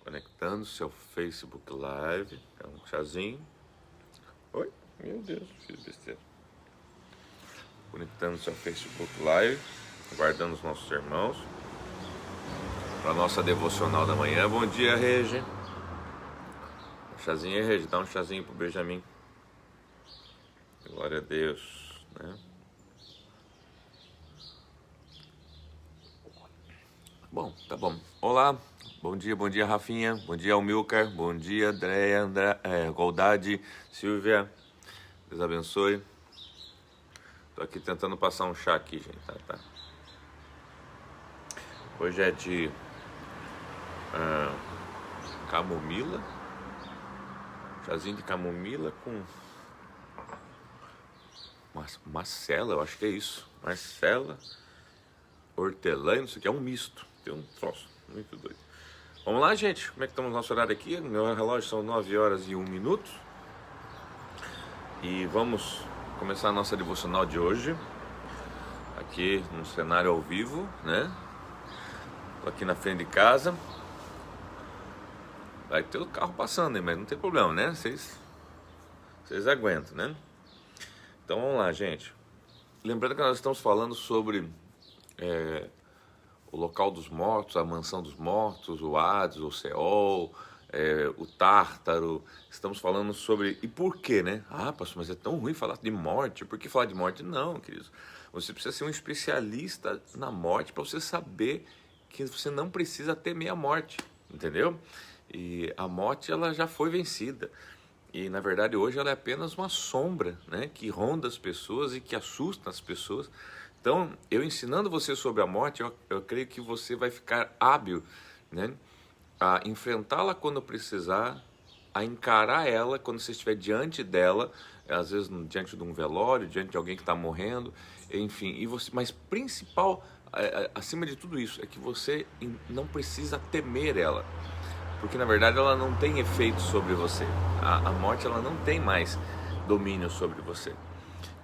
Conectando seu Facebook Live. É um chazinho. Oi? Meu Deus, fiz besteira. Conectando seu Facebook Live. Aguardando os nossos irmãos para a nossa devocional da manhã. Bom dia, Regi. Um chazinho aí, Regi. Dá um chazinho pro Benjamin. Glória a Deus, né? Bom, tá bom. Olá, bom dia, Rafinha. Bom dia, Almilcar. Bom dia, Andréia, Goldade, Silvia. Deus abençoe. Tô aqui tentando passar um chá aqui, gente. Tá. Hoje é de camomila. Chazinho de camomila com Marcela, eu acho que é isso. Marcela, hortelã, não sei o que, é um misto. Tem um troço muito doido. Vamos lá, gente. Como é que estamos no nosso horário aqui? Meu relógio são 9 horas e 1 minuto. E vamos começar a nossa devocional de hoje. Aqui no cenário ao vivo, né? Tô aqui na frente de casa. Vai ter o carro passando aí, mas não tem problema, né? Vocês aguentam, né? Então vamos lá, gente. Lembrando que nós estamos falando sobre o local dos mortos, a mansão dos mortos, o Hades, o Seol, o Tártaro. Estamos falando sobre... E por quê, né? Ah, pastor, mas é tão ruim falar de morte. Por que falar de morte? Não, queridos. Você precisa ser um especialista na morte para você saber que você não precisa temer a morte, entendeu? E a morte, ela já foi vencida. E, na verdade, hoje ela é apenas uma sombra, né, que ronda as pessoas e que assusta as pessoas. Então, eu ensinando você sobre a morte, eu creio que você vai ficar hábil, né, a enfrentá-la quando precisar, a encarar ela quando você estiver diante dela, às vezes diante de um velório, diante de alguém que está morrendo, enfim. Mas principal, acima de tudo isso, é que você não precisa temer ela. Porque na verdade ela não tem efeito sobre você. A morte, ela não tem mais domínio sobre você.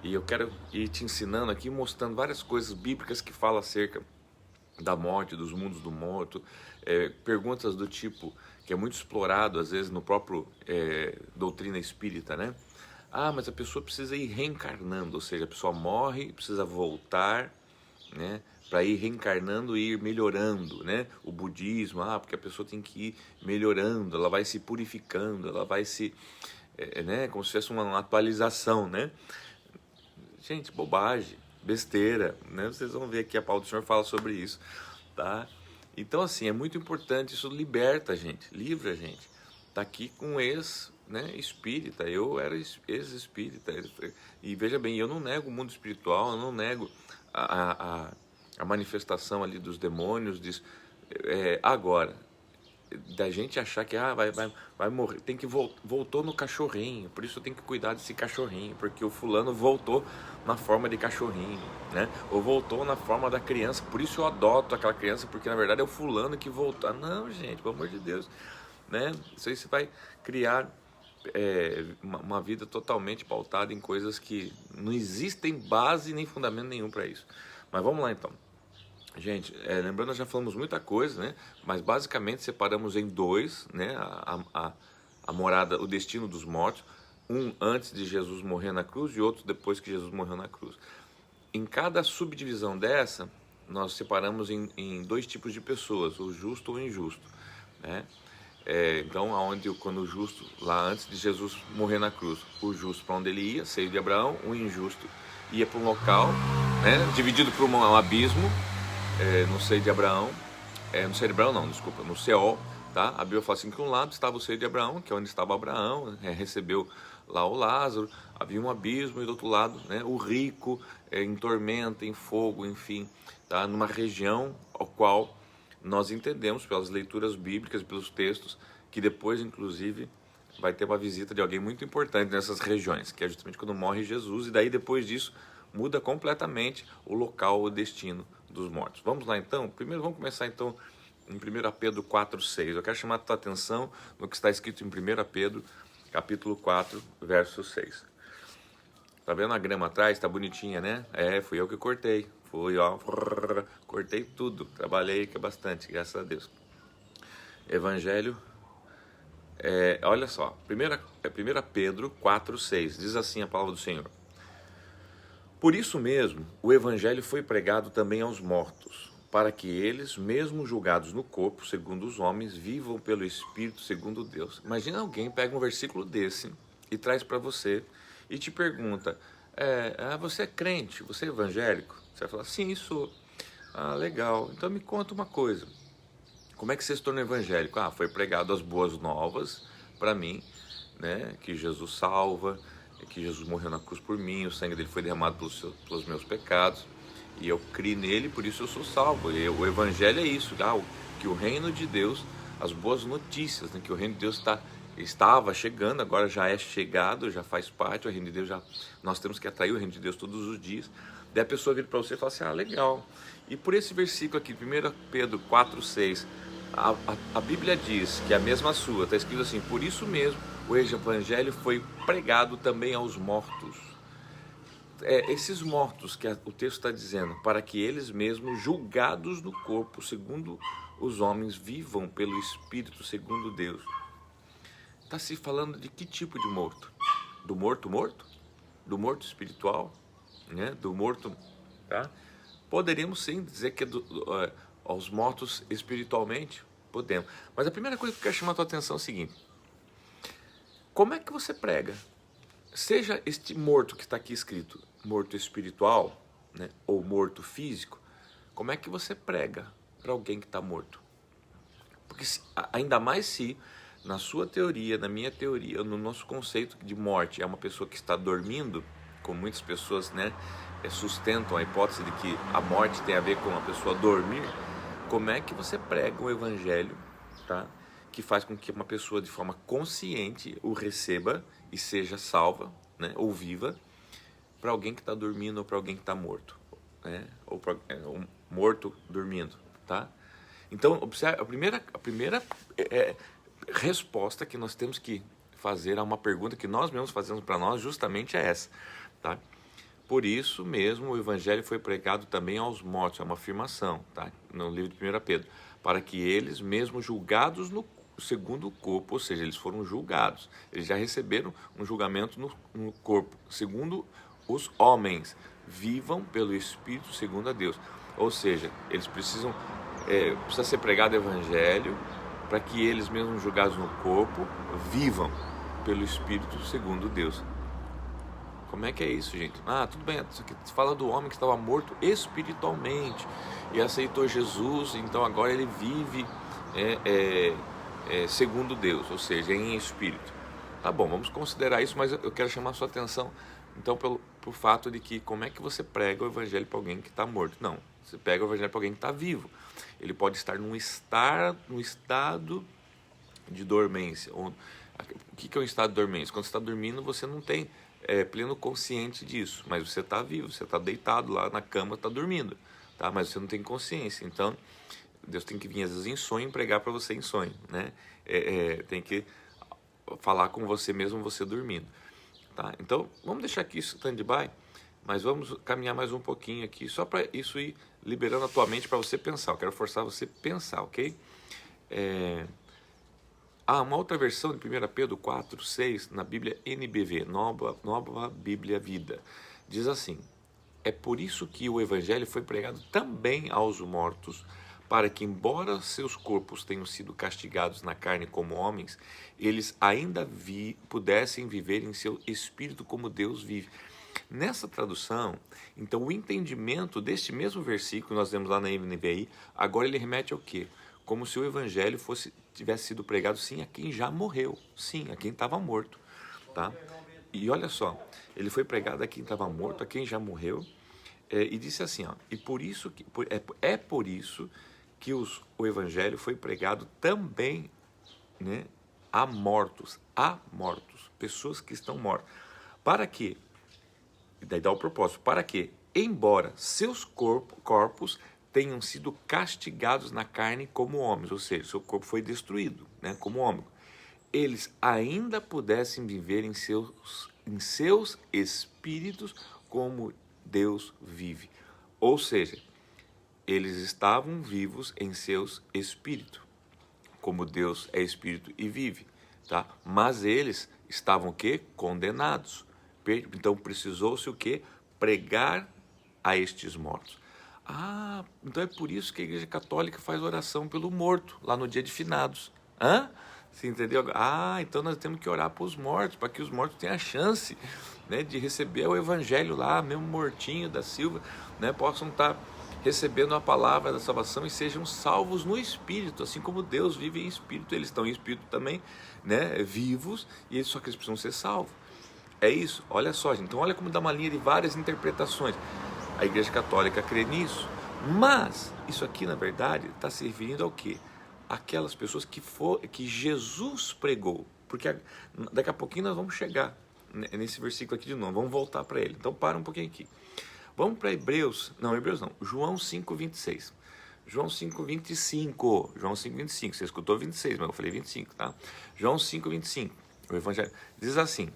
E eu quero ir te ensinando aqui, mostrando várias coisas bíblicas que falam acerca da morte, dos mundos do morto, perguntas do tipo, que é muito explorado às vezes no próprio doutrina espírita, né? Ah, mas a pessoa precisa ir reencarnando, ou seja, a pessoa morre, precisa voltar, né, para ir reencarnando e ir melhorando, né? O budismo, porque a pessoa tem que ir melhorando, ela vai se purificando, ela vai se, né, como se fosse uma atualização, né? Gente, bobagem, besteira, né? Vocês vão ver aqui a palavra do Senhor fala sobre isso, tá? Então, assim, é muito importante, isso liberta a gente, livra a gente. Tá aqui com espírita, eu era ex-espírita, e veja bem, eu não nego o mundo espiritual, eu não nego a manifestação ali dos demônios, agora, da gente achar que vai morrer, tem que voltou no cachorrinho, por isso eu tenho que cuidar desse cachorrinho, porque o fulano voltou na forma de cachorrinho, né? Ou voltou na forma da criança, por isso eu adoto aquela criança, porque na verdade é o fulano que voltou. Não, gente, pelo amor de Deus, né? Isso aí você vai criar uma vida totalmente pautada em coisas que não existem base nem fundamento nenhum para isso. Mas vamos lá então. Gente, lembrando, nós já falamos muita coisa, né? Mas basicamente separamos em dois, né? A morada, o destino dos mortos. Um antes de Jesus morrer na cruz e outro depois que Jesus morreu na cruz. Em cada subdivisão dessa, nós separamos em dois tipos de pessoas, o justo ou o injusto, né? Então, quando o justo, lá antes de Jesus morrer na cruz, o justo para onde ele ia, seio de Abraão, o injusto ia para um local, né? Dividido por um abismo, no seio de Abraão, no seio de Abraão não, desculpa, no Seol, tá? A Bíblia fala assim que um lado estava o seio de Abraão, que é onde estava Abraão, recebeu lá o Lázaro, havia um abismo, e do outro lado, né, o rico, em tormenta, em fogo, enfim, tá? Numa região ao qual nós entendemos pelas leituras bíblicas e pelos textos que depois, inclusive, vai ter uma visita de alguém muito importante nessas regiões, que é justamente quando morre Jesus, e daí depois disso muda completamente o local, o destino dos mortos. Vamos lá então? Primeiro vamos começar então em 1 Pedro 4:6. Eu quero chamar a tua atenção no que está escrito em 1 Pedro, capítulo 4, verso 6. Tá vendo a grama atrás? Tá bonitinha, né? Fui eu que cortei. Cortei tudo. Trabalhei bastante, graças a Deus. Evangelho Olha só, 1 Pedro 4,6, diz assim a palavra do Senhor. Por isso mesmo, o evangelho foi pregado também aos mortos, para que eles, mesmo julgados no corpo, segundo os homens, vivam pelo Espírito segundo Deus. Imagina alguém pega um versículo desse e traz para você e te pergunta, você é crente, você é evangélico? Você vai falar, sim, sou. Ah, legal. Então me conta uma coisa. Como é que você se tornou evangélico? Ah, foi pregado as boas novas para mim, né? Que Jesus salva, que Jesus morreu na cruz por mim, o sangue dele foi derramado pelos meus pecados, e eu criei nele, por isso eu sou salvo. E o evangelho é isso, que o reino de Deus, as boas notícias, né? Que o reino de Deus estava chegando, agora já é chegado, já faz parte, o reino de Deus nós temos que atrair o reino de Deus todos os dias. Daí a pessoa vira para você e fala assim, legal. E por esse versículo aqui, 1 Pedro 4,6, a Bíblia diz que é a mesma sua, está escrito assim, por isso mesmo o evangelho foi pregado também aos mortos. Esses mortos que o texto está dizendo, para que eles mesmos, julgados no corpo, segundo os homens, vivam pelo Espírito, segundo Deus. Está se falando de que tipo de morto? Do morto? Do morto espiritual? Né? Do morto, tá? Poderíamos sim dizer que é aos mortos espiritualmente, podemos. Mas a primeira coisa que eu quero chamar a tua atenção é o seguinte, como é que você prega? Seja este morto que está aqui escrito, morto espiritual, né, ou morto físico, como é que você prega para alguém que está morto? Porque ainda mais se, na sua teoria, na minha teoria, no nosso conceito de morte, é uma pessoa que está dormindo, como muitas pessoas, né, sustentam a hipótese de que a morte tem a ver com a pessoa dormir, como é que você prega o evangelho, tá? Que faz com que uma pessoa de forma consciente o receba e seja salva, né, ou viva, para alguém que está dormindo ou para alguém que está morto, né, ou para um morto dormindo, tá? Então, observe, a primeira resposta que nós temos que fazer a uma pergunta que nós mesmos fazemos para nós justamente é essa, tá? Por isso mesmo o evangelho foi pregado também aos mortos, é uma afirmação, tá? No livro de 1 Pedro, para que eles mesmo julgados no segundo o corpo, ou seja, eles foram julgados, eles já receberam um julgamento no corpo, segundo os homens, vivam pelo Espírito segundo a Deus. Ou seja, eles precisa ser pregado o evangelho para que eles mesmos julgados no corpo vivam pelo Espírito segundo Deus. Como é que é isso, gente? Tudo bem, isso aqui fala do homem que estava morto espiritualmente e aceitou Jesus, então agora ele vive segundo Deus, ou seja, em espírito. Tá bom, vamos considerar isso, mas eu quero chamar a sua atenção então pelo fato de que como é que você prega o evangelho para alguém que está morto? Não, você prega o evangelho para alguém que está vivo. Ele pode estar num estado de dormência. O que é um estado de dormência? Quando você está dormindo, você não tem pleno consciente disso, mas você está vivo, você está deitado lá na cama, está dormindo, tá? Mas você não tem consciência. Então, Deus tem que vir às vezes em sonho e pregar para você em sonho, né? Tem que falar com você mesmo, você dormindo, tá? Então, vamos deixar aqui isso stand-by, mas vamos caminhar mais um pouquinho aqui, só para isso ir liberando a tua mente para você pensar. Eu quero forçar você a pensar, ok? Uma outra versão de 1 Pedro 4,6 na Bíblia NBV, Nova Bíblia Vida, diz assim: é por isso que o Evangelho foi pregado também aos mortos, para que, embora seus corpos tenham sido castigados na carne como homens, eles ainda pudessem viver em seu espírito como Deus vive. Nessa tradução, então, o entendimento deste mesmo versículo que nós temos lá na NVI, agora ele remete ao quê? Como se o Evangelho tivesse sido pregado, sim, a quem já morreu, sim, a quem estava morto, tá? E olha só, ele foi pregado a quem estava morto, a quem já morreu, e disse assim, e por isso que por isso que o Evangelho foi pregado também, né, a mortos, pessoas que estão mortas, para que, daí dá o propósito, para que, embora seus corpos tenham sido castigados na carne como homens, ou seja, seu corpo foi destruído, né, como homem, eles ainda pudessem viver em seus espíritos como Deus vive. Ou seja, eles estavam vivos em seus espíritos, como Deus é espírito e vive. tá? Mas eles estavam o quê? Condenados. Então precisou-se o quê? Pregar a estes mortos. Ah, então é por isso que a Igreja Católica faz oração pelo morto, lá no dia de finados. Hã? Você entendeu? Ah, então nós temos que orar para os mortos, para que os mortos tenham a chance, né, de receber o Evangelho lá, mesmo mortinho da Silva, né, possam estar recebendo a palavra da salvação e sejam salvos no Espírito, assim como Deus vive em Espírito, eles estão em Espírito também, né, vivos, e só que eles precisam ser salvos. É isso, olha só, gente. Então olha como dá uma linha de várias interpretações. A Igreja Católica crê nisso, mas isso aqui, na verdade, está servindo ao quê? Aquelas pessoas que Jesus pregou, porque daqui a pouquinho nós vamos chegar nesse versículo aqui de novo, vamos voltar para ele. Então para um pouquinho aqui. Vamos para João 5:26. João 5:25. João 5:25. Você escutou 26, mas eu falei 25, tá? João 5:25. O Evangelho diz assim: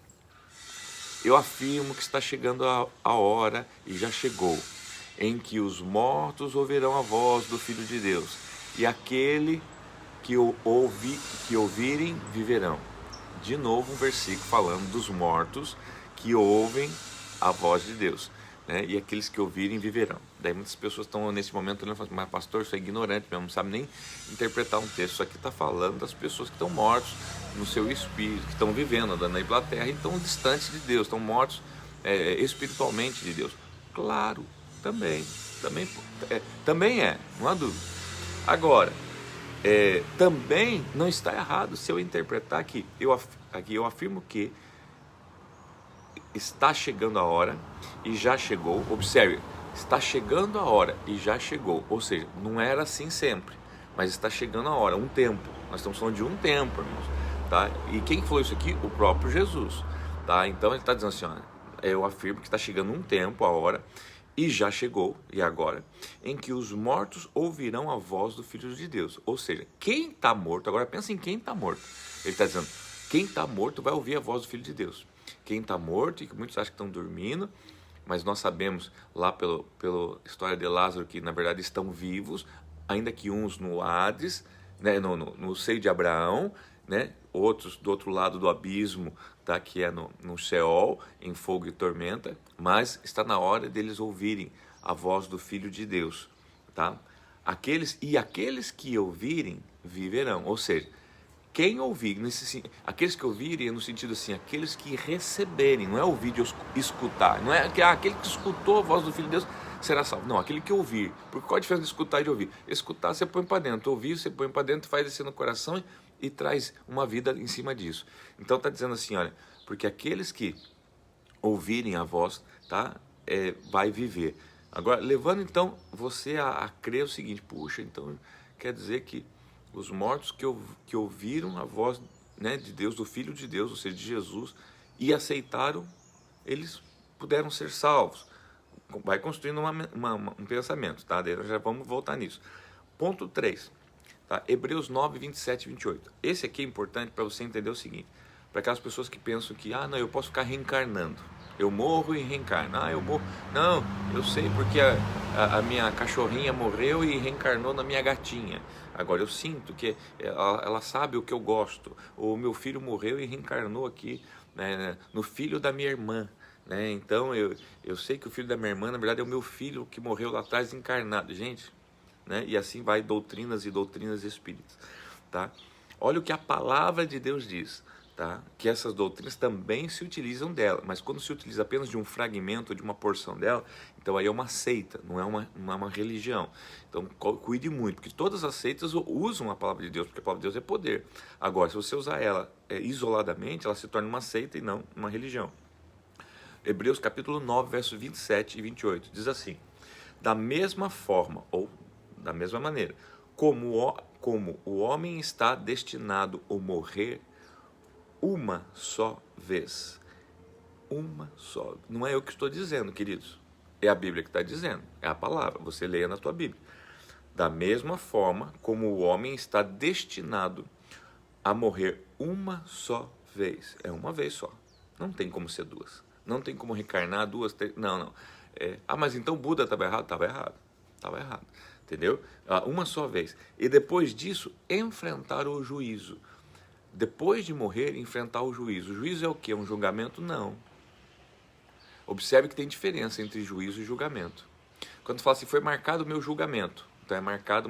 eu afirmo que está chegando a hora, e já chegou, em que os mortos ouvirão a voz do Filho de Deus, e aquele que ouvirem viverão. De novo um versículo falando dos mortos que ouvem a voz de Deus, né? E aqueles que ouvirem viverão. Daí muitas pessoas estão nesse momento olhando e falando, mas pastor, isso é ignorante mesmo, não sabe nem interpretar um texto. Isso aqui está falando das pessoas que estão mortos no seu espírito, que estão vivendo, andando aí pela terra e estão distantes de Deus, estão mortos espiritualmente de Deus. Claro, também é, não há dúvida. Agora, também não está errado se eu interpretar que eu afirmo que está chegando a hora e já chegou. Observe, está chegando a hora e já chegou, ou seja, não era assim sempre, mas está chegando a hora, um tempo. Nós estamos falando de um tempo, irmãos, tá? E quem falou isso aqui? O próprio Jesus, tá? Então ele está dizendo assim, olha, eu afirmo que está chegando um tempo, a hora, e já chegou, e agora, em que os mortos ouvirão a voz do Filho de Deus. Ou seja, quem está morto, agora pensa em quem está morto. Ele está dizendo, quem está morto vai ouvir a voz do Filho de Deus. Quem está morto, e que muitos acham que estão dormindo, mas nós sabemos lá pela história de Lázaro que na verdade estão vivos, ainda que uns no Hades, né, no seio de Abraão, né, outros do outro lado do abismo, tá, que é no Sheol, em fogo e tormenta, mas está na hora deles ouvirem a voz do Filho de Deus, tá? Aqueles que ouvirem viverão, ou seja, quem ouvir, aqueles que ouvirem no sentido assim, aqueles que receberem, não é ouvir de escutar, não é aquele que escutou a voz do Filho de Deus será salvo, não, aquele que ouvir. Porque qual a diferença de escutar e de ouvir? Escutar você põe para dentro, ouvir você põe para dentro, faz descer no coração e traz uma vida em cima disso. Então está dizendo assim, olha, porque aqueles que ouvirem a voz, tá, vai viver. Agora, levando então você a crer o seguinte, puxa, então quer dizer que os mortos que ouviram a voz, né, de Deus, do Filho de Deus, ou seja, de Jesus, e aceitaram, eles puderam ser salvos. Vai construindo um pensamento, tá? Daí nós já vamos voltar nisso. Ponto 3, tá? Hebreus 9, 27 e 28. Esse aqui é importante para você entender o seguinte, para aquelas pessoas que pensam que, não, eu posso ficar reencarnando. Eu morro e reencarno. Eu morro. Não, eu sei porque a minha cachorrinha morreu e reencarnou na minha gatinha. Agora eu sinto que ela sabe o que eu gosto. O meu filho morreu e reencarnou aqui, né, no filho da minha irmã. Né? Então eu sei que o filho da minha irmã, na verdade, é o meu filho que morreu lá atrás encarnado. Gente, né? E assim vai doutrinas e doutrinas espíritas. Tá? Olha o que a palavra de Deus diz. Tá? Que essas doutrinas também se utilizam dela, mas quando se utiliza apenas de um fragmento, de uma porção dela, então aí é uma seita, não é uma religião. Então cuide muito, porque todas as seitas usam a palavra de Deus, porque a palavra de Deus é poder. Agora, se você usar ela isoladamente, ela se torna uma seita e não uma religião. Hebreus capítulo 9, versos 27 e 28, diz assim, da mesma forma, ou da mesma maneira, como o homem está destinado a morrer uma só vez. Uma só. Não é eu que estou dizendo, queridos. É a Bíblia que está dizendo. É a palavra. Você leia na tua Bíblia. Da mesma forma como o homem está destinado a morrer uma só vez. É uma vez só. Não tem como ser duas. Não tem como reencarnar duas, três. Não. Mas então Buda estava errado? Estava errado. Entendeu? Uma só vez. E depois disso, enfrentar o juízo. depois de morrer, enfrentar o juízo. O juízo é o quê? Um julgamento? Não. Observe que tem diferença entre juízo e julgamento. Quando fala assim, foi marcado o meu julgamento, então é marcado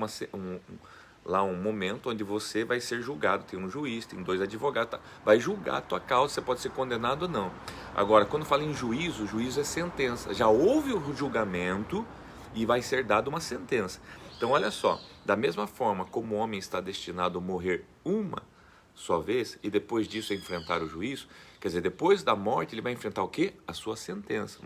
lá um momento onde você vai ser julgado. Tem um juiz, tem 2 advogados, tá? Vai julgar a tua causa, você pode ser condenado ou não. Agora, quando fala em juízo, juízo é sentença. Já houve o julgamento e vai ser dada uma sentença. Então, olha só, da mesma forma como o homem está destinado a morrer uma só vez e depois disso enfrentar o juízo, quer dizer, depois da morte ele vai enfrentar o quê? A sua sentença.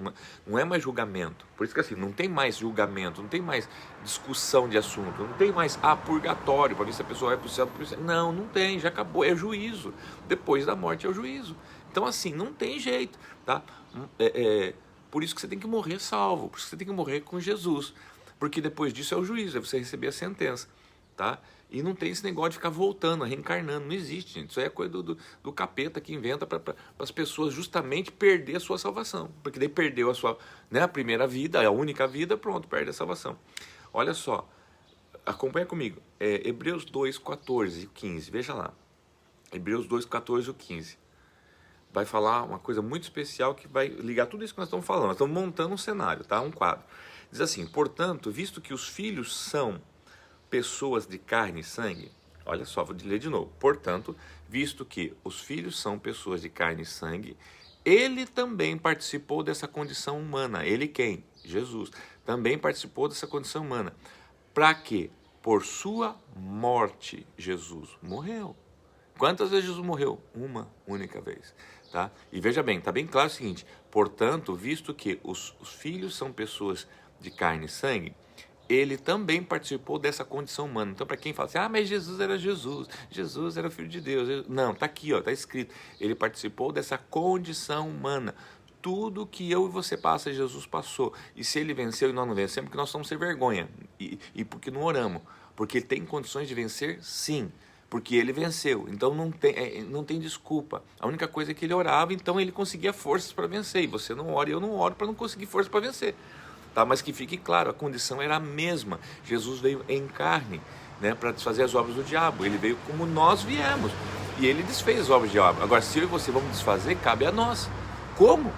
Não é mais julgamento. Por isso que assim, não tem mais julgamento, não tem mais discussão de assunto, não tem mais purgatório para ver se a pessoa vai para o céu. Não, não tem, já acabou, é juízo. Depois da morte é o juízo. Então assim, não tem jeito, tá? Por isso que você tem que morrer salvo, por isso que você tem que morrer com Jesus, porque depois disso é o juízo, é você receber a sentença, tá? E não tem esse negócio de ficar voltando, reencarnando. Não existe, gente. Isso aí é coisa do capeta que inventa para as pessoas justamente perder a sua salvação. Porque daí perdeu a sua, né, a primeira vida, a única vida, pronto, perde a salvação. Olha só, acompanha comigo. Hebreus 2, 14 e 15. Veja lá. Hebreus 2, 14 e 15. Vai falar uma coisa muito especial que vai ligar tudo isso que nós estamos falando. Nós estamos montando um cenário, tá? Um quadro. Diz assim, portanto, visto que os filhos são pessoas de carne e sangue, olha só, vou ler de novo. Portanto, visto que os filhos são pessoas de carne e sangue, ele também participou dessa condição humana. Ele quem? Jesus. Também participou dessa condição humana. Para quê? Por sua morte, Jesus morreu. Quantas vezes Jesus morreu? Uma única vez. Tá? E veja bem, está bem claro o seguinte, portanto, visto que os filhos são pessoas de carne e sangue, ele também participou dessa condição humana. Então, para quem fala assim, mas Jesus era Jesus, Jesus era filho de Deus. Não, está aqui, está escrito. Ele participou dessa condição humana. Tudo que eu e você passa, Jesus passou. E se ele venceu e nós não vencemos, porque nós somos sem vergonha. E porque não oramos. Porque ele tem condições de vencer, sim. Porque ele venceu. Então não tem desculpa. A única coisa é que ele orava, então ele conseguia forças para vencer. E você não ora e eu não oro para não conseguir força para vencer. Tá, mas que fique claro, a condição era a mesma. Jesus veio em carne, né, para desfazer as obras do diabo. Ele veio como nós viemos. E ele desfez as obras do diabo. Agora, se eu e você vamos desfazer, cabe a nós. Como?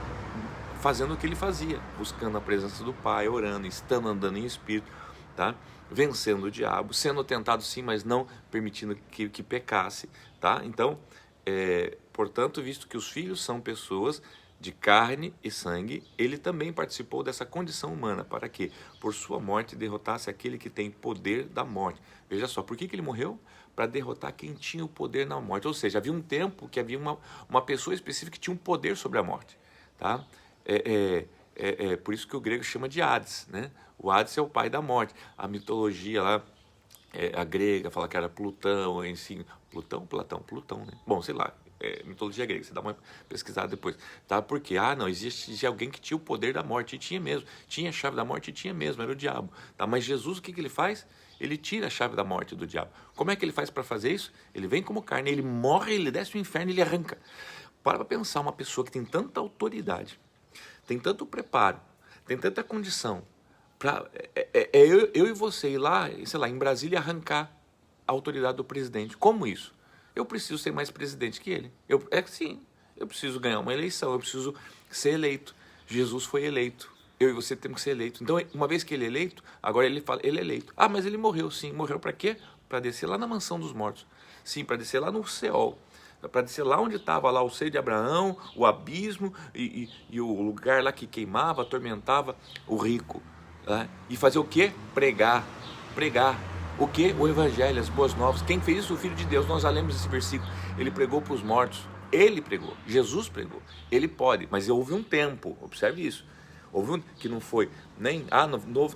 Fazendo o que ele fazia. Buscando a presença do Pai, orando, estando andando em espírito, tá? Vencendo o diabo, sendo tentado sim, mas não permitindo que pecasse. Tá? Então, portanto, visto que os filhos são pessoas de carne e sangue, ele também participou dessa condição humana, para que, por sua morte, derrotasse aquele que tem poder da morte. Veja só, por que ele morreu? Para derrotar quem tinha o poder na morte. Ou seja, havia um tempo que havia uma pessoa específica que tinha um poder sobre a morte. Tá? Por isso que o grego chama de Hades. Né? O Hades é o pai da morte. A mitologia lá, a grega, fala que era Plutão, enfim, Plutão, né? Bom, sei lá. Mitologia grega, você dá uma pesquisada depois, tá? Porque, não, existe alguém que tinha o poder da morte, e tinha mesmo, tinha a chave da morte, e tinha mesmo, era o diabo, tá? Mas Jesus, o que ele faz? Ele tira a chave da morte do diabo. Como é que ele faz para fazer isso? Ele vem como carne, ele morre, ele desce no inferno, ele arranca. Para pensar, uma pessoa que tem tanta autoridade, tem tanto preparo, tem tanta condição, para eu e você ir lá, sei lá, em Brasília, arrancar a autoridade do presidente. Como isso? Eu preciso ser mais presidente que ele. Sim, eu preciso ganhar uma eleição, eu preciso ser eleito. Jesus foi eleito. Eu e você temos que ser eleito. Então, uma vez que ele é eleito, agora ele fala, ele é eleito. Mas ele morreu, sim. Morreu para quê? Para descer lá na mansão dos mortos. Sim, para descer lá no Seol. Para descer lá onde estava lá o seio de Abraão, o abismo e o lugar lá que queimava, atormentava o rico. Né? E fazer o quê? Pregar. O que? O Evangelho, as boas novas. Quem fez isso? O Filho de Deus. Nós já lemos esse versículo. Ele pregou para os mortos. Ele pregou. Jesus pregou. Ele pode, mas houve um tempo. Observe isso. Houve que não foi nem... no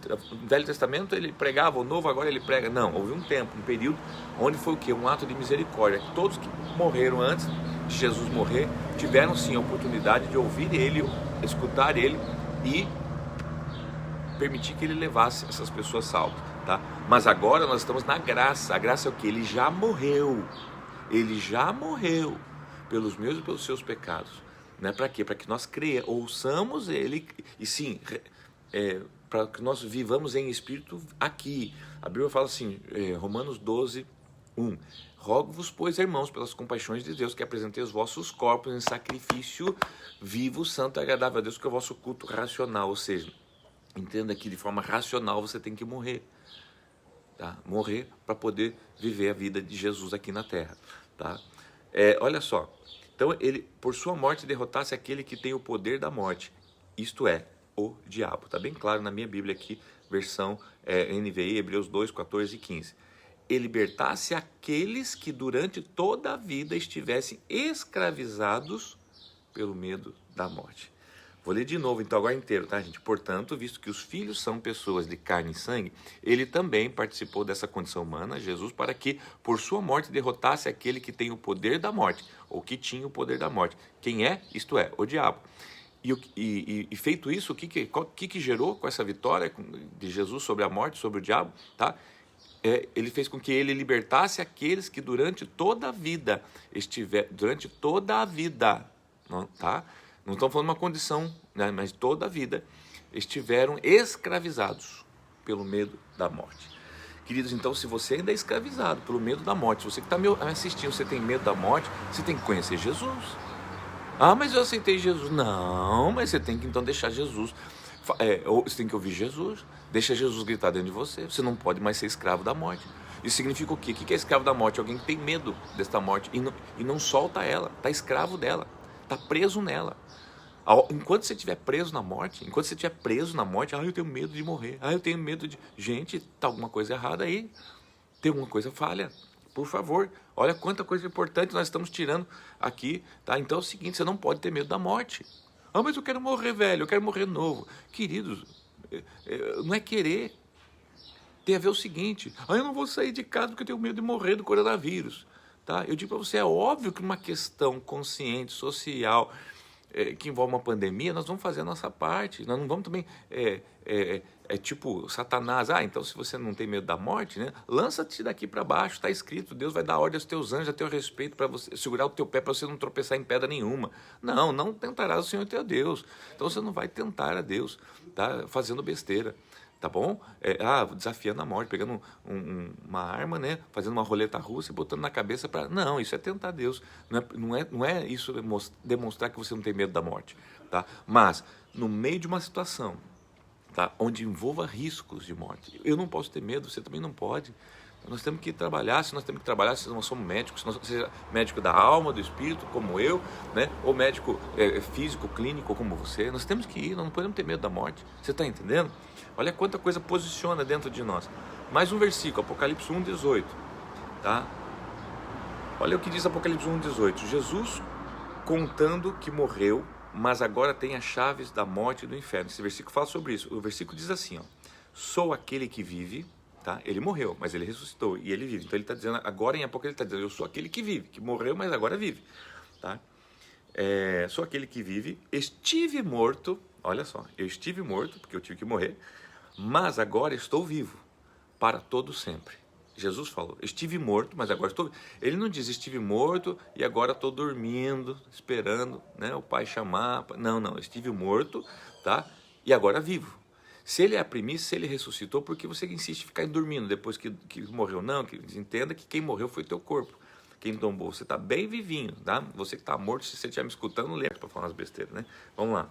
Velho Testamento ele pregava, o Novo agora ele prega. Não, houve um tempo, um período, onde foi o quê? Um ato de misericórdia. Todos que morreram antes de Jesus morrer, tiveram sim a oportunidade de ouvir ele, escutar ele e permitir que ele levasse essas pessoas salvas. Tá? Mas agora nós estamos na graça. A graça é o que? Ele já morreu pelos meus e pelos seus pecados, né? Para quê? Para que nós ouçamos ele e sim, para que nós vivamos em espírito aqui. A Bíblia fala assim, Romanos 12, Rogo-vos, pois, irmãos, pelas compaixões de Deus, que apresentei os vossos corpos em sacrifício vivo, santo e agradável a Deus, que é o vosso culto racional. Ou seja, entenda que de forma racional você tem que morrer. Tá? Morrer para poder viver a vida de Jesus aqui na terra. Tá? Olha só. Então, ele, por sua morte, derrotasse aquele que tem o poder da morte. Isto é, o diabo. Está bem claro na minha Bíblia aqui, versão NVI, Hebreus 2, 14 e 15. E libertasse aqueles que durante toda a vida estivessem escravizados pelo medo da morte. Vou ler de novo, então, agora inteiro, tá, gente? Portanto, visto que os filhos são pessoas de carne e sangue, ele também participou dessa condição humana, Jesus, para que, por sua morte, derrotasse aquele que tem o poder da morte, ou que tinha o poder da morte. Quem é? Isto é, o diabo. E feito isso, o que gerou com essa vitória de Jesus sobre a morte, sobre o diabo, tá? Ele fez com que ele libertasse aqueles que durante toda a vida não, tá? Não estamos falando de uma condição, né, mas toda a vida estiveram escravizados pelo medo da morte. Queridos, então, se você ainda é escravizado pelo medo da morte, você que está me assistindo, você tem medo da morte, você tem que conhecer Jesus. Ah, mas eu aceitei Jesus. Não, mas você tem que então deixar Jesus. Você tem que ouvir Jesus. Deixa Jesus gritar dentro de você. Você não pode mais ser escravo da morte. Isso significa o quê? O que é escravo da morte? Alguém que tem medo desta morte e não solta ela. Está escravo dela. Está preso nela. Enquanto você estiver preso na morte, eu tenho medo de morrer. Eu tenho medo de... Gente, está alguma coisa errada aí. Tem alguma coisa falha. Por favor, olha quanta coisa importante nós estamos tirando aqui, tá? Então é o seguinte, você não pode ter medo da morte. Ah, mas eu quero morrer velho, eu quero morrer novo. Queridos, não é querer. Tem a ver o seguinte, eu não vou sair de casa porque eu tenho medo de morrer do coronavírus. Tá? Eu digo para você, é óbvio que uma questão consciente, social, que envolve uma pandemia, nós vamos fazer a nossa parte. Nós não vamos também... tipo Satanás, então se você não tem medo da morte, né, lança-te daqui para baixo, está escrito, Deus vai dar ordem aos teus anjos a teu respeito para você segurar o teu pé para você não tropeçar em pedra nenhuma. Não tentarás o Senhor teu Deus. Então você não vai tentar a Deus, tá, fazendo besteira, tá bom? Desafiando a morte, pegando uma arma, né, fazendo uma roleta russa e botando na cabeça para... Não, isso é tentar Deus. Não é isso demonstrar que você não tem medo da morte, tá? Mas no meio de uma situação, tá, onde envolva riscos de morte, eu não posso ter medo, você também não pode. Nós temos que trabalhar, se nós não somos médicos, se nós seja médico da alma, do espírito, como eu, né, ou médico físico, clínico, como você, nós temos que ir, nós não podemos ter medo da morte. Você está entendendo? Olha quanta coisa posiciona dentro de nós. Mais um versículo, Apocalipse 1,18, tá? Olha o que diz Apocalipse 1,18. Jesus contando que morreu, mas agora tem as chaves da morte e do inferno. Esse versículo fala sobre isso. O versículo diz assim, sou aquele que vive, tá? Ele morreu, mas ele ressuscitou e ele vive. Então ele está dizendo, agora em Apocalipse ele está dizendo, eu sou aquele que vive, que morreu, mas agora vive, tá? Sou aquele que vive, estive morto, olha só, eu estive morto, porque eu tive que morrer, mas agora estou vivo, para todo sempre. Jesus falou, estive morto, mas agora estou vivo. Ele não diz, estive morto e agora estou dormindo, esperando, né, o Pai chamar. Não, estive morto, tá? E agora vivo. Se ele é a primícia, se ele ressuscitou, por que você insiste em ficar dormindo depois que morreu? Não, que entenda que quem morreu foi teu corpo. Quem tombou, você está bem vivinho, tá? Você que está morto, se você estiver me escutando, lembra para falar umas besteiras, né? Vamos lá.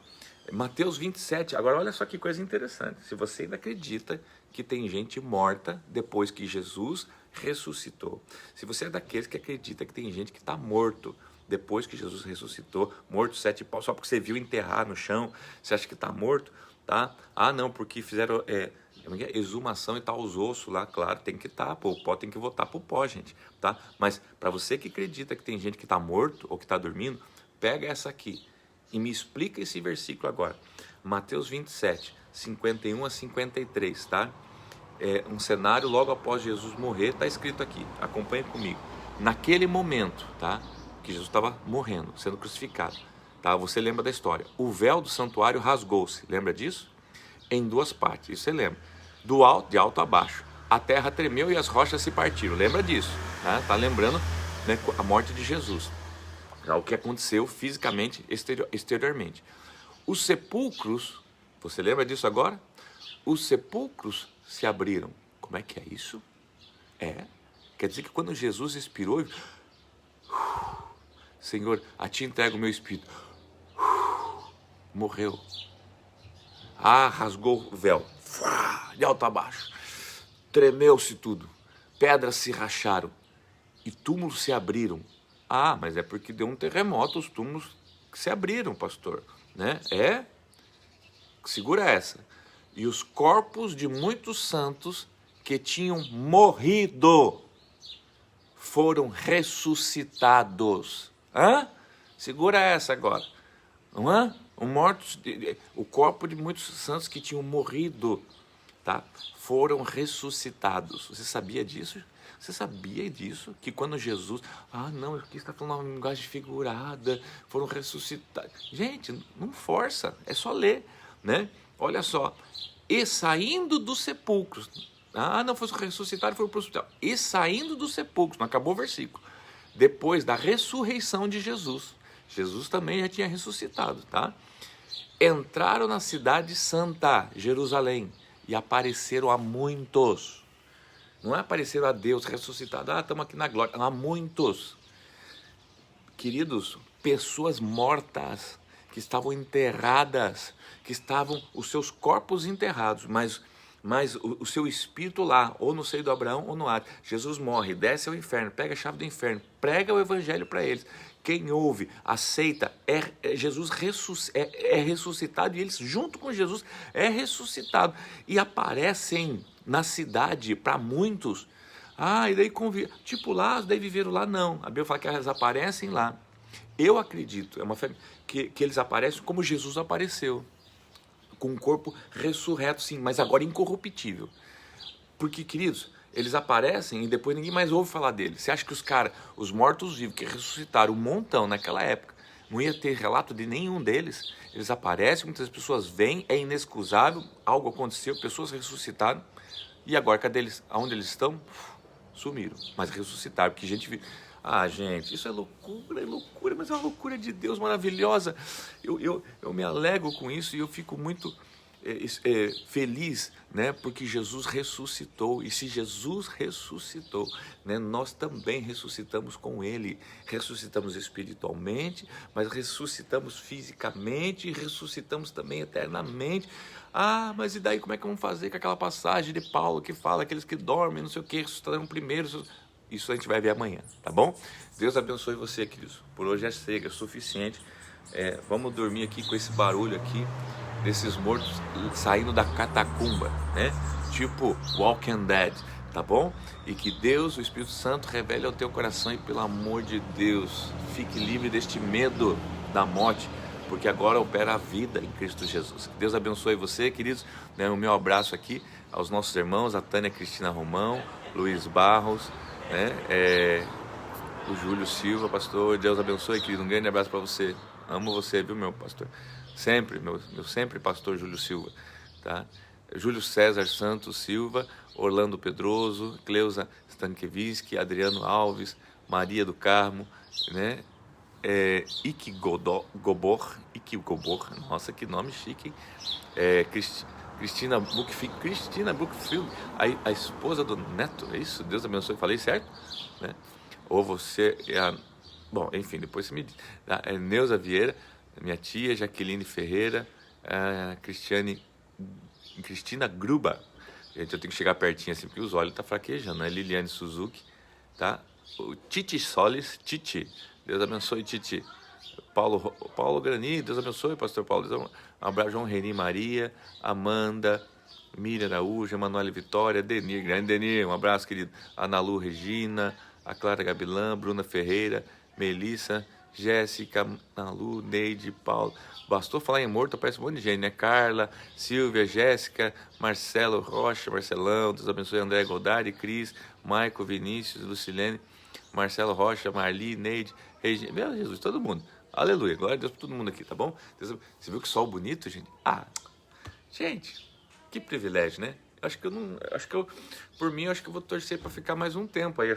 Mateus 27, agora olha só que coisa interessante. Se você ainda acredita que tem gente morta depois que Jesus ressuscitou, se você é daqueles que acredita que tem gente que está morto depois que Jesus ressuscitou, morto 7 paus, só porque você viu enterrar no chão, você acha que está morto, tá? Não, porque fizeram exumação e tal, os ossos lá, claro, tem que estar, o pó tem que voltar pro pó, gente, tá? Mas para você que acredita que tem gente que está morto ou que está dormindo, pega essa aqui e me explica esse versículo agora. Mateus 27, 51 a 53, tá? Um cenário logo após Jesus morrer, tá escrito aqui, acompanhe comigo. Naquele momento, tá? Que Jesus estava morrendo, sendo crucificado, tá? Você lembra da história. O véu do santuário rasgou-se, lembra disso? Em duas partes, isso você lembra. De alto a baixo. A terra tremeu e as rochas se partiram, lembra disso? Tá lembrando, né, a morte de Jesus. O que aconteceu fisicamente, exteriormente. Os sepulcros, você lembra disso agora? Os sepulcros se abriram. Como é que é isso? Quer dizer que quando Jesus expirou, Senhor, a ti entrego o meu espírito, morreu. Rasgou o véu, de alto a baixo, tremeu-se tudo, pedras se racharam e túmulos se abriram. Mas é porque deu um terremoto, os túmulos se abriram, pastor, né? Segura essa. E os corpos de muitos santos que tinham morrido foram ressuscitados. Segura essa agora. O corpo de muitos santos que tinham morrido, tá? Foram ressuscitados. Você sabia disso? Você sabia disso? Que quando Jesus... não, aqui está falando uma linguagem figurada. Foram ressuscitados. Gente, não força. É só ler, né? Olha só. E saindo dos sepulcros... não foi ressuscitado, foi para o hospital. E saindo dos sepulcros, não acabou o versículo. Depois da ressurreição de Jesus. Jesus também já tinha ressuscitado, tá? Entraram na cidade santa, Jerusalém, e apareceram a muitos. Não é apareceram a Deus ressuscitado. Estamos aqui na glória. A muitos. Queridos, pessoas mortas, que estavam enterradas, que estavam os seus corpos enterrados, mas o seu espírito lá, ou no seio do Abraão, ou no Hades. Jesus morre, desce ao inferno, pega a chave do inferno, prega o evangelho para eles. Quem ouve, aceita, Jesus é ressuscitado, e eles junto com Jesus é ressuscitado. E aparecem na cidade para muitos. E daí tipo lá, daí viveram lá, não. A Bíblia fala que elas aparecem lá. Eu acredito, que eles aparecem como Jesus apareceu. Com um corpo ressurreto, sim, mas agora incorruptível. Porque, queridos, eles aparecem e depois ninguém mais ouve falar deles. Você acha que os mortos-vivos que ressuscitaram um montão naquela época, não ia ter relato de nenhum deles? Eles aparecem, muitas pessoas vêm, é inexcusável, algo aconteceu, pessoas ressuscitaram, e agora, cadê eles? Aonde eles estão? Sumiram, mas ressuscitaram, porque gente... gente, isso é loucura, mas é uma loucura de Deus maravilhosa. Eu me alegro com isso e eu fico muito feliz, né? Porque Jesus ressuscitou, e se Jesus ressuscitou, né, nós também ressuscitamos com Ele. Ressuscitamos espiritualmente, mas ressuscitamos fisicamente e ressuscitamos também eternamente. Mas e daí como é que vamos fazer com aquela passagem de Paulo que fala aqueles que dormem, não sei o que, ressuscitarão primeiro? Isso a gente vai ver amanhã, tá bom? Deus abençoe você, queridos. Por hoje é suficiente. Vamos dormir aqui com esse barulho aqui, desses mortos saindo da catacumba, né? Tipo Walking Dead, tá bom? E que Deus, o Espírito Santo, revele ao teu coração, e pelo amor de Deus, fique livre deste medo da morte, porque agora opera a vida em Cristo Jesus. Que Deus abençoe você, queridos. O meu abraço aqui aos nossos irmãos, a Tânia Cristina Romão, Luiz Barros, o Júlio Silva, pastor. Deus abençoe, querido. Um grande abraço para você. Amo você, viu, meu pastor? Sempre, meu sempre pastor Júlio Silva, tá? Júlio César Santos Silva, Orlando Pedroso, Cleusa Stankiewicz, Adriano Alves, Maria do Carmo, né? Iki Gobor, nossa, que nome chique, Cristina Brookfield, a esposa do Neto, é isso? Deus abençoe, falei certo? Né? Ou você bom, enfim, depois você me diz. Neuza Vieira, minha tia, Jaqueline Ferreira, Cristina Gruba. Gente, eu tenho que chegar pertinho assim, porque os olhos estão fraquejando, né? Liliane Suzuki, tá? O Titi Solis, Titi, Deus abençoe, Titi. Paulo Grani, Deus abençoe, pastor Paulo. Um abraço, João Reni Maria, Amanda, Miriam Araújo, Emanuele Vitória, Denir, grande Denir, um abraço, querido. Ana Lu Regina, a Clara Gabilã, Bruna Ferreira, Melissa, Jéssica, Nalu, Neide, Paulo. Bastou falar em morto, aparece um monte de gente, né? Carla, Silvia, Jéssica, Marcelo Rocha, Marcelão, Deus abençoe, André Godard, Cris, Maico, Vinícius, Lucilene, Marcelo Rocha, Marli, Neide, Regina, meu Jesus, todo mundo. Aleluia, glória a Deus para todo mundo aqui, tá bom? Você viu que sol bonito, gente? Gente, que privilégio, né? Por mim, eu acho que eu vou torcer para ficar mais um tempo aí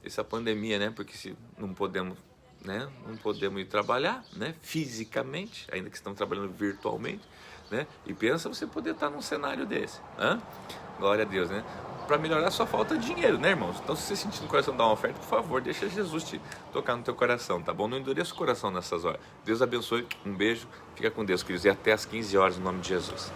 essa pandemia, né? Porque se não podemos, né? Não podemos ir trabalhar, né? Fisicamente, ainda que estamos trabalhando virtualmente, né? E pensa você poder estar num cenário desse, né? Glória a Deus, né? para melhorar a sua falta de dinheiro, né, irmãos? Então, se você sentir no coração dar uma oferta, por favor, deixa Jesus te tocar no teu coração, tá bom? Não endureça o coração nessas horas. Deus abençoe, um beijo, fica com Deus, queridos, e até às 15 horas, no nome de Jesus.